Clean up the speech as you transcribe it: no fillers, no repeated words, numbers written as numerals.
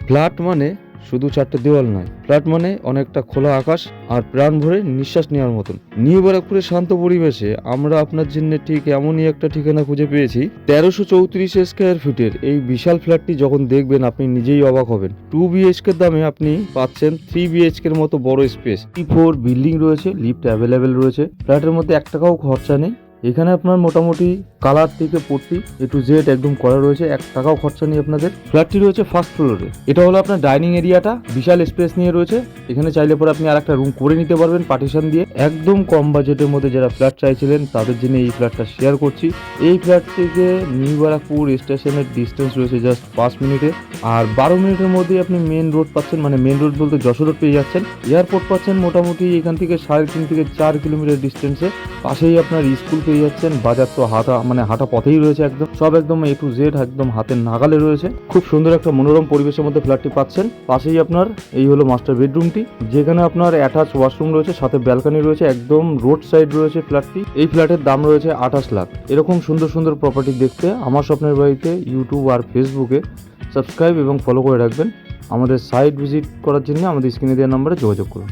Flat মানে শুধু চারটে দেওয়াল নয়, ফ্ল্যাট মানে অনেকটা খোলা আকাশ আর প্রাণ ভরে নিঃশ্বাস নেওয়ার মতন। নিউ ব্যারাকপুরের শান্ত পরিবেশে আমরা আপনার জন্য ঠিক এমনই একটা ঠিকানা খুঁজে পেয়েছি। 1334 স্কয়ার ফিটের এই বিশাল ফ্ল্যাটটি যখন দেখবেন আপনি নিজেই অবাক হবেন। 2 বিএইচকে দামে আপনি পাচ্ছেন 3 বিএইচকে মতো বড় স্পেস। 4 বিল্ডিং রয়েছে, লিফট অ্যাভেলেবেল রয়েছে, ফ্ল্যাটের মধ্যে 1 টাকাও খরচা নেই। এখানে আপনার মোটামুটি কালার থেকে পট্টি এ টু জেড একদম করা রয়েছে, 1 টাকাও খরচা নেই আপনাদের। ফ্ল্যাটটি রয়েছে ফার্স্ট ফ্লোরে। এটা হলো আপনার ডাইনিং এরিয়াটা, বিশাল স্পেস নিয়ে রয়েছে। এখানে চাইলে পরে আপনি আরেকটা রুম করে নিতে পারবেন পার্টিশন দিয়ে। একদম কম বাজেটের মধ্যে যারা ফ্ল্যাট চাইছিলেন তাদের জন্য এই ফ্ল্যাটটা শেয়ার করছি। এই ফ্ল্যাট থেকে নিউ ব্যারাকপুর স্টেশনের ডিস্টেন্স রয়েছে জাস্ট 5 মিনিটে, আর 12 মিনিটের মধ্যেই আপনি মেন রোড পাচ্ছেন, মানে মেন রোড বলতে যশোর রোড পেয়ে যাচ্ছেন। এয়ারপোর্ট পাচ্ছেন মোটামুটি এখান থেকে 3.5 থেকে 4 কিলোমিটার ডিস্টেন্সে। পাশেই আপনার স্কুল পেয়ে যাচ্ছেন, বাজার তো হাঁটা পথেই রয়েছে, একদম সব একদম এ টু জেড একদম হাতের নাগালে রয়েছে। খুব সুন্দর একটা মনোরম পরিবেশের মধ্যে ফ্ল্যাটটি পাচ্ছেন। পাশেই আপনার এই হলো মাস্টার বেডরুমটি, যেখানে আপনার অ্যাটাচ ওয়াশরুম রয়েছে, সাথে ব্যালকনি রয়েছে, একদম রোড সাইড রয়েছে ফ্ল্যাটটি। এই ফ্ল্যাটের দাম রয়েছে 28 লাখ। এরকম সুন্দর সুন্দর প্রপার্টি দেখতে আমার স্বপ্নের বাড়িতে ইউটিউব আর ফেসবুকে সাবস্ক্রাইব এবং ফলো করে রাখবেন। আমাদের সাইট ভিজিট করার জন্য আমাদের স্ক্রিনে দেওয়া নম্বরে যোগাযোগ করুন।